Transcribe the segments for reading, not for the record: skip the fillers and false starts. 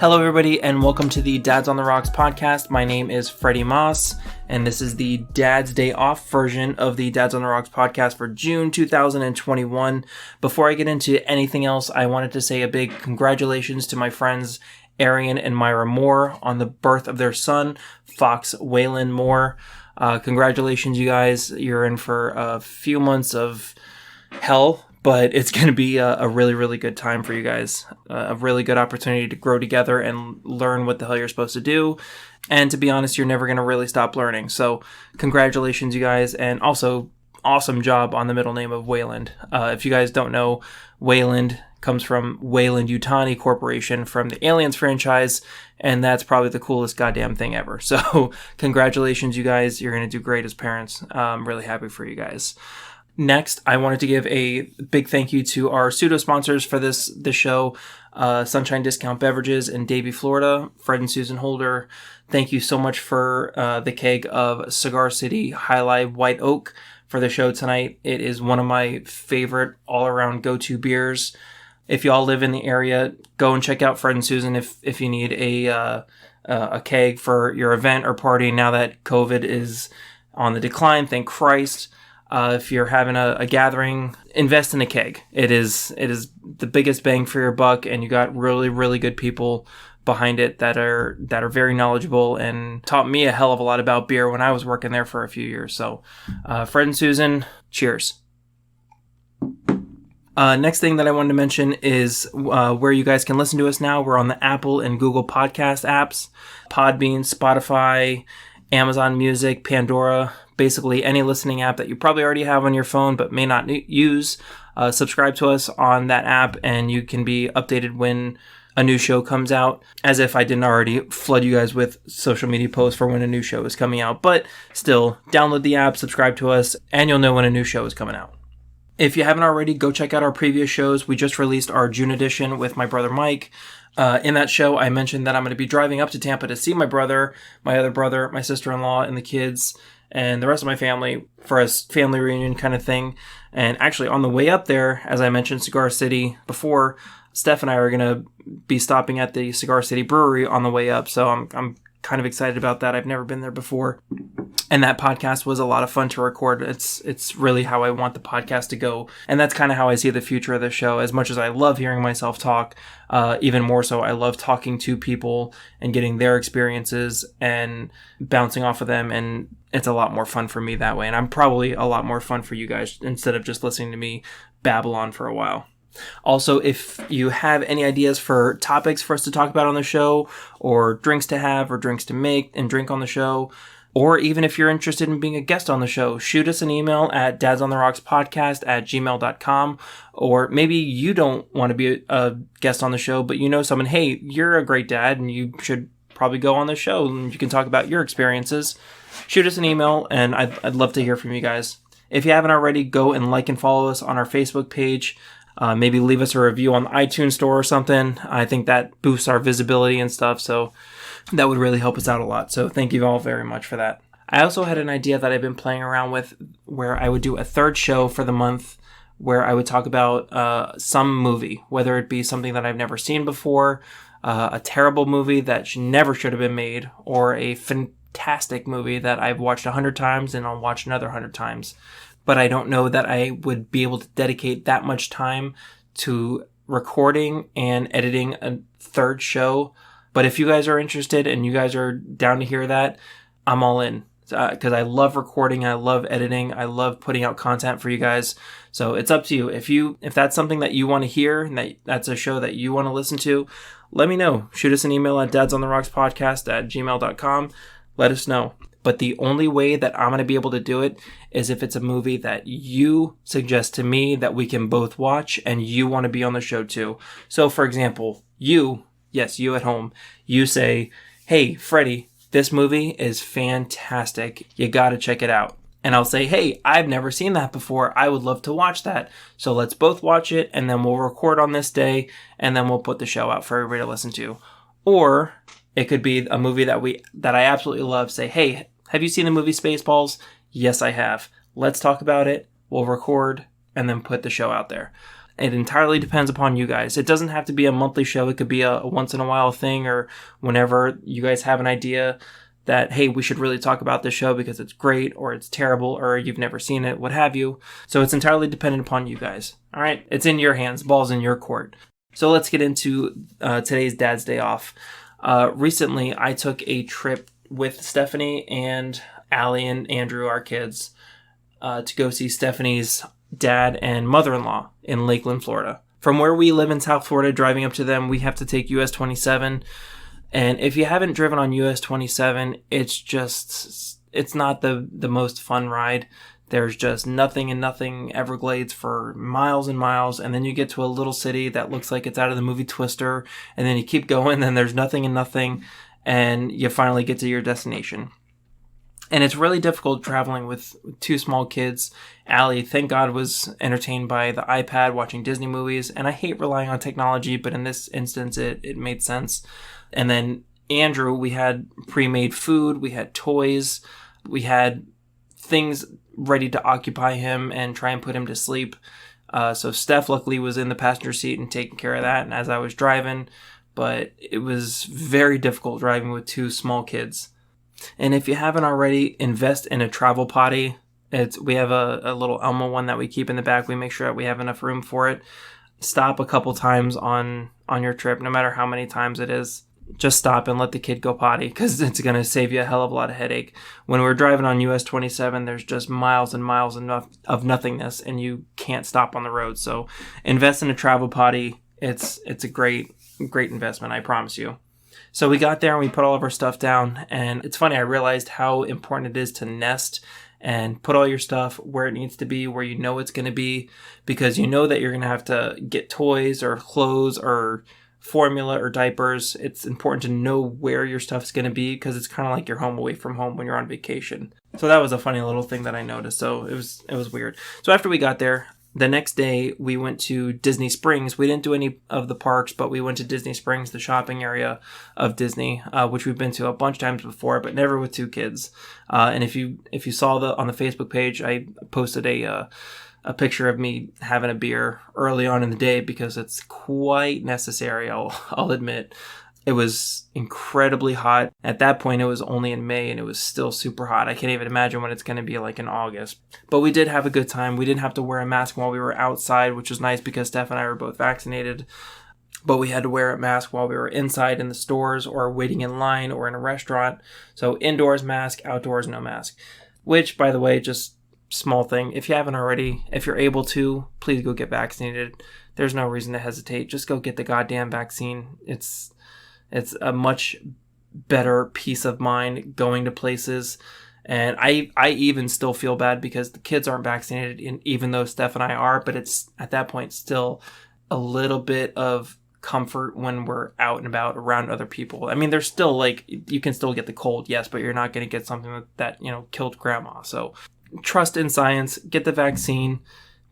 Hello, everybody, and welcome to the Dads on the Rocks podcast. My name is Freddie Moss, and this is the Dad's Day Off version of the Dads on the Rocks podcast for June 2021. Before I get into anything else, I wanted to say a big congratulations to my friends Arian and Myra Moore on the birth of their son, Fox Waylon Moore. Congratulations, you guys. You're in for a few months of hell, but it's going to be a really, really good time for you guys. A really good opportunity to grow together and learn what the hell you're supposed to do. And to be honest, you're never going to really stop learning. So congratulations, you guys. And also, awesome job on the middle name of Wayland. If you guys don't know, Wayland comes from Weyland-Yutani Corporation from the Aliens franchise. And that's probably the coolest goddamn thing ever. So congratulations, you guys. You're going to do great as parents. I'm really happy for you guys. Next, I wanted to give a big thank you to our pseudo sponsors for this show, Sunshine Discount Beverages in Davie, Florida, Fred and Susan Holder. Thank you so much for the keg of Cigar City High Life White Oak for the show tonight. It is one of my favorite all-around go-to beers. If y'all live in the area, go and check out Fred and Susan if you need a keg for your event or party now that COVID is on the decline. Thank Christ. If you're having a gathering, invest in a keg. It is the biggest bang for your buck, and you got really, really good people behind it that are very knowledgeable and taught me a hell of a lot about beer when I was working there for a few years. So, Fred and Susan, cheers. Next thing that I wanted to mention is where you guys can listen to us now. We're on the Apple and Google podcast apps, Podbean, Spotify, Amazon Music, Pandora, basically any listening app that you probably already have on your phone but may not use. Subscribe to us on that app and you can be updated when a new show comes out, as if I didn't already flood you guys with social media posts for when a new show is coming out. But still, download the app, subscribe to us, and you'll know when a new show is coming out. If you haven't already, go check out our previous shows. We just released our June edition with my brother Mike. In that show, I mentioned that I'm going to be driving up to Tampa to see my brother, my other brother, my sister-in-law, and the kids, and the rest of my family for a family reunion kind of thing. And actually, on the way up there, as I mentioned, Cigar City before, Steph and I are going to be stopping at the Cigar City Brewery on the way up. So I'm kind of excited about that. I've never been there before. And that podcast was a lot of fun to record. It's really how I want the podcast to go. And that's kind of how I see the future of the show. As much as I love hearing myself talk, even more so, I love talking to people and getting their experiences and bouncing off of them. And it's a lot more fun for me that way. And I'm probably a lot more fun for you guys instead of just listening to me babble on for a while. Also, if you have any ideas for topics for us to talk about on the show, or drinks to have or drinks to make and drink on the show, or even if you're interested in being a guest on the show, shoot us an email at dadsontherockspodcast@gmail.com. Or maybe you don't want to be a guest on the show, but you know someone, hey, you're a great dad and you should probably go on the show and you can talk about your experiences. Shoot us an email and I'd love to hear from you guys. If you haven't already, go and like and follow us on our Facebook page. Maybe leave us a review on the iTunes store or something. I think that boosts our visibility and stuff, so that would really help us out a lot. So thank you all very much for that. I also had an idea that I've been playing around with where I would do a third show for the month where I would talk about some movie, whether it be something that I've never seen before, a terrible movie that never should have been made, or a fantastic movie that I've watched 100 times and I'll watch another 100 times. But I don't know that I would be able to dedicate that much time to recording and editing a third show. But if you guys are interested and you guys are down to hear that, I'm all in. Because I love recording, I love editing, I love putting out content for you guys. So it's up to you. If that's something that you want to hear and that's a show that you want to listen to, let me know. Shoot us an email at dadsontherockspodcast@gmail.com. Let us know. But the only way that I'm going to be able to do it is if it's a movie that you suggest to me that we can both watch and you want to be on the show too. So, for example, you at home, you say, hey, Freddie, this movie is fantastic. You got to check it out. And I'll say, hey, I've never seen that before. I would love to watch that. So let's both watch it and then we'll record on this day and then we'll put the show out for everybody to listen to. Or it could be a movie that I absolutely love. Say, hey, have you seen the movie Spaceballs? Yes, I have. Let's talk about it. We'll record and then put the show out there. It entirely depends upon you guys. It doesn't have to be a monthly show. It could be a once in a while thing, or whenever you guys have an idea that, hey, we should really talk about this show because it's great or it's terrible or you've never seen it, what have you. So it's entirely dependent upon you guys. All right. It's in your hands. Ball's in your court. So let's get into today's Dad's Day Off. Recently, I took a trip with Stephanie and Allie and Andrew, our kids, to go see Stephanie's dad and mother-in-law in Lakeland, Florida. From where we live in South Florida, driving up to them, we have to take US 27. And if you haven't driven on US 27, it's not the most fun ride. There's just nothing and nothing Everglades for miles and miles. And then you get to a little city that looks like it's out of the movie Twister. And then you keep going, then there's nothing and nothing. And you finally get to your destination. And it's really difficult traveling with two small kids. Allie, thank God, was entertained by the iPad watching Disney movies. And I hate relying on technology, but in this instance, it made sense. And then Andrew, we had pre-made food, we had toys, we had things ready to occupy him and try and put him to sleep. So Steph luckily was in the passenger seat and taking care of that. And as I was driving, but it was very difficult driving with two small kids. And if you haven't already, invest in a travel potty. We have a little Elmo one that we keep in the back. We make sure that we have enough room for it. Stop a couple times on your trip, no matter how many times it is. Just stop and let the kid go potty, because it's going to save you a hell of a lot of headache. When we're driving on US 27, there's just miles and miles of nothingness, and you can't stop on the road. So invest in a travel potty. It's a great investment, I promise you. So we got there and we put all of our stuff down, and it's funny, I realized how important it is to nest and put all your stuff where it needs to be, where you know it's going to be, because you know that you're going to have to get toys or clothes or formula or diapers. It's important to know where your stuff's going to be, because it's kind of like your home away from home when you're on vacation. So that was a funny little thing that I noticed. So it was weird. So after we got there, the next day, we went to Disney Springs. We didn't do any of the parks, but we went to Disney Springs, the shopping area of Disney, which we've been to a bunch of times before, but never with two kids. And if you saw on the Facebook page, I posted a picture of me having a beer early on in the day, because it's quite necessary, I'll admit. It was incredibly hot. At that point, it was only in May, and it was still super hot. I can't even imagine what it's going to be like in August. But we did have a good time. We didn't have to wear a mask while we were outside, which was nice because Steph and I were both vaccinated. But we had to wear a mask while we were inside in the stores or waiting in line or in a restaurant. So indoors, mask. Outdoors, no mask. Which, by the way, just small thing. If you haven't already, if you're able to, please go get vaccinated. There's no reason to hesitate. Just go get the goddamn vaccine. It's a much better peace of mind going to places. And I even still feel bad because the kids aren't vaccinated, even though Steph and I are. But it's at that point still a little bit of comfort when we're out and about around other people. I mean, there's still like, you can still get the cold, yes, but you're not going to get something that killed grandma. So trust in science, get the vaccine,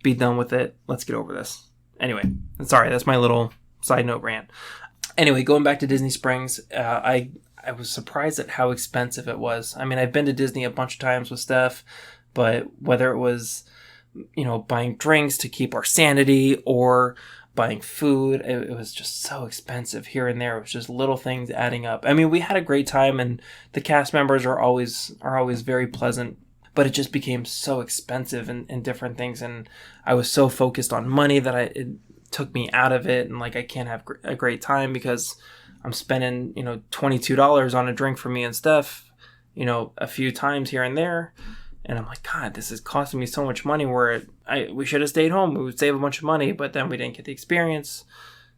be done with it. Let's get over this. Anyway, sorry, that's my little side note rant. Anyway, going back to Disney Springs, I was surprised at how expensive it was. I mean, I've been to Disney a bunch of times with Steph, but whether it was, buying drinks to keep our sanity or buying food, it was just so expensive here and there. It was just little things adding up. I mean, we had a great time, and the cast members are always very pleasant, but it just became so expensive and different things. And I was so focused on money that it took me out of it, and like I can't have a great time because I'm spending $22 on a drink for me and Steph a few times here and there, and I'm like, God, this is costing me so much money, where we should have stayed home. We would save a bunch of money, but then we didn't get the experience.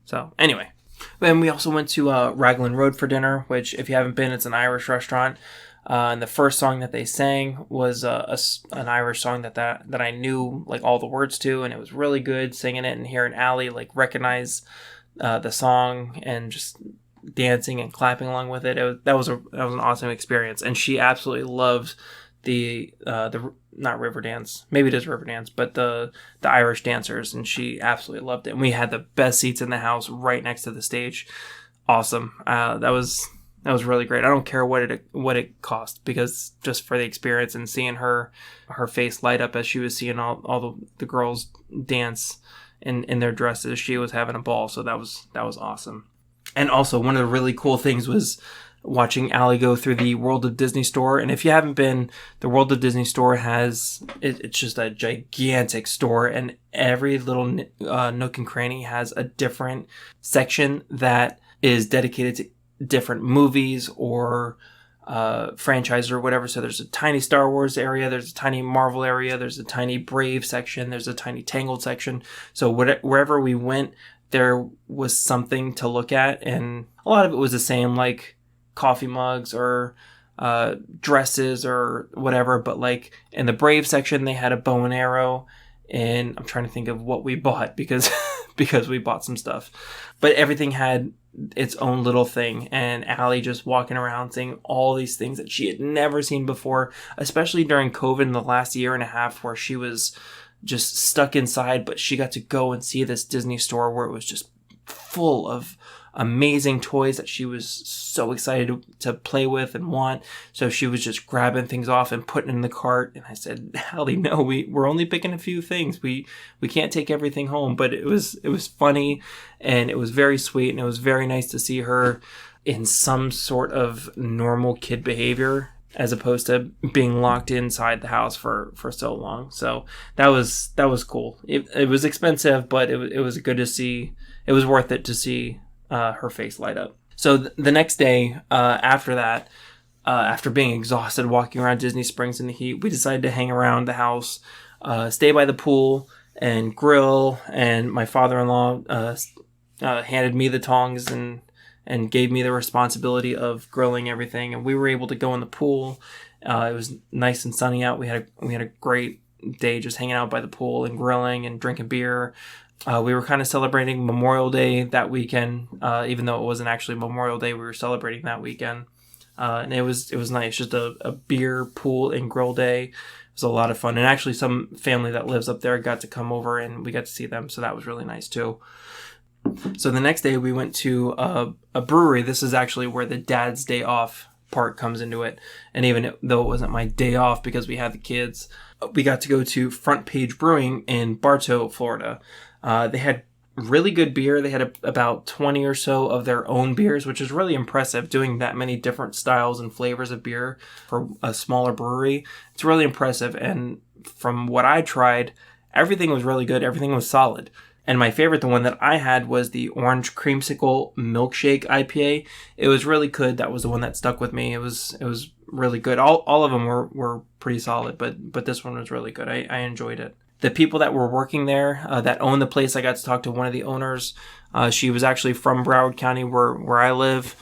So anyway, then we also went to Raglan Road for dinner, which if you haven't been, it's an Irish restaurant. And the first song that they sang was an Irish song that I knew like all the words to, and it was really good singing it and hearing Allie like recognize the song and just dancing and clapping along with it. That was an awesome experience, and she absolutely loved the not Riverdance, maybe it is Riverdance, but the Irish dancers, and she absolutely loved it. And we had the best seats in the house right next to the stage. Awesome. That was really great. I don't care what it cost, because just for the experience and seeing her face light up as she was seeing all the girls dance, in their dresses. She was having a ball, so that was awesome. And also, one of the really cool things was watching Allie go through the World of Disney store. And if you haven't been, the World of Disney store it's just a gigantic store, and every little nook and cranny has a different section that is dedicated to different movies or franchise or whatever. So there's a tiny Star Wars area, there's a tiny Marvel area, there's a tiny Brave section, there's a tiny Tangled section. So wherever we went, there was something to look at, and a lot of it was the same, like coffee mugs or dresses or whatever. But like in the Brave section, they had a bow and arrow, and I'm trying to think of what we bought because we bought some stuff, but everything had its own little thing. And Allie just walking around seeing all these things that she had never seen before, especially during COVID in the last year and a half where she was just stuck inside, but she got to go and see this Disney store where it was just full of amazing toys that she was so excited to play with and want. So she was just grabbing things off and putting in the cart. And I said, Allie, no, we're only picking a few things. We can't take everything home. But it was funny, and it was very sweet, and it was very nice to see her in some sort of normal kid behavior, as opposed to being locked inside the house for so long. So that was cool. It was expensive, but it was good to see. It was worth it to see her face light up. So the next day after that, after being exhausted walking around Disney Springs in the heat, we decided to hang around the house, stay by the pool and grill. And my father-in-law handed me the tongs and gave me the responsibility of grilling everything. And we were able to go in the pool. It was nice and sunny out. We had a great day just hanging out by the pool and grilling and drinking beer. We were kind of celebrating Memorial Day that weekend, even though it wasn't actually Memorial Day. We were celebrating that weekend, and it was nice. Just a beer, pool, and grill day. It was a lot of fun, and actually, some family that lives up there got to come over, and we got to see them. So that was really nice too. So the next day, we went to a brewery. This is actually where the Dad's Day Off part comes into it. And even though it wasn't my day off because we had the kids, we got to go to Front Page Brewing in Bartow, Florida. They had really good beer. They had about 20 or so of their own beers, which is really impressive, doing that many different styles and flavors of beer for a smaller brewery. It's really impressive. And from what I tried, everything was really good. Everything was solid. And my favorite, the one that I had, was the Orange Creamsicle Milkshake IPA. It was really good. That was the one that stuck with me. It was really good. All of them were pretty solid, but this one was really good. I enjoyed it. The people that were working there, that owned the place, I got to talk to one of the owners. She was actually from Broward County, where I live.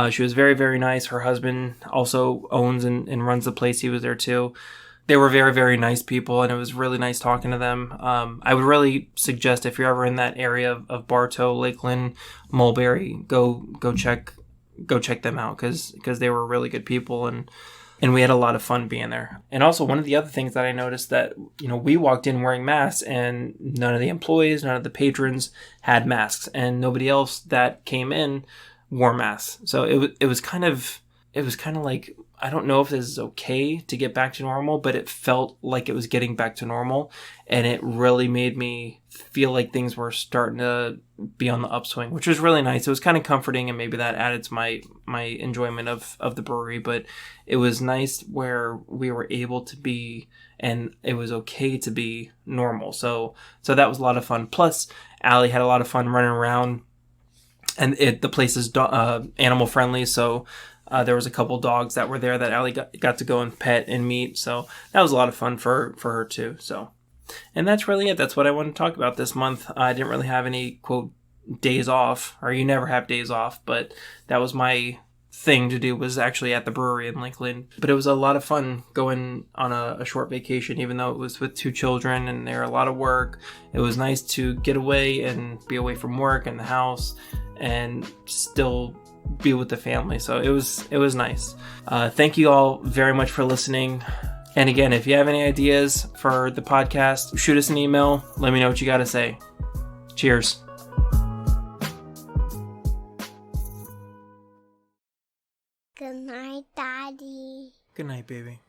She was very, very nice. Her husband also owns and runs the place. He was there too. They were very, very nice people, and it was really nice talking to them. I would really suggest, if you're ever in that area of Bartow, Lakeland, Mulberry, go check them out because they were really good people, and we had a lot of fun being there. And also, one of the other things that I noticed that, we walked in wearing masks, and none of the employees, none of the patrons had masks, and nobody else that came in wore masks. So it was kind of like, I don't know if this is okay to get back to normal, but it felt like it was getting back to normal, and it really made me feel like things were starting to be on the upswing, which was really nice. It was kind of comforting, and maybe that added to my enjoyment of the brewery, but it was nice where we were able to be, and it was okay to be normal. So that was a lot of fun. Plus, Allie had a lot of fun running around, and the place is animal friendly, so there was a couple dogs that were there that Allie got to go and pet and meet. So that was a lot of fun for her too. So, and that's really it. That's what I want to talk about this month. I didn't really have any, quote, days off, or you never have days off, but that was my thing to do, was actually at the brewery in Lakeland. But it was a lot of fun going on a short vacation, even though it was with 2 children and they're a lot of work. It was nice to get away and be away from work and the house and still be with the family. So it was nice. Thank you all very much for listening. And again, if you have any ideas for the podcast, shoot us an email. Let me know what you got to say. Cheers. Good night, Daddy. Good night, baby.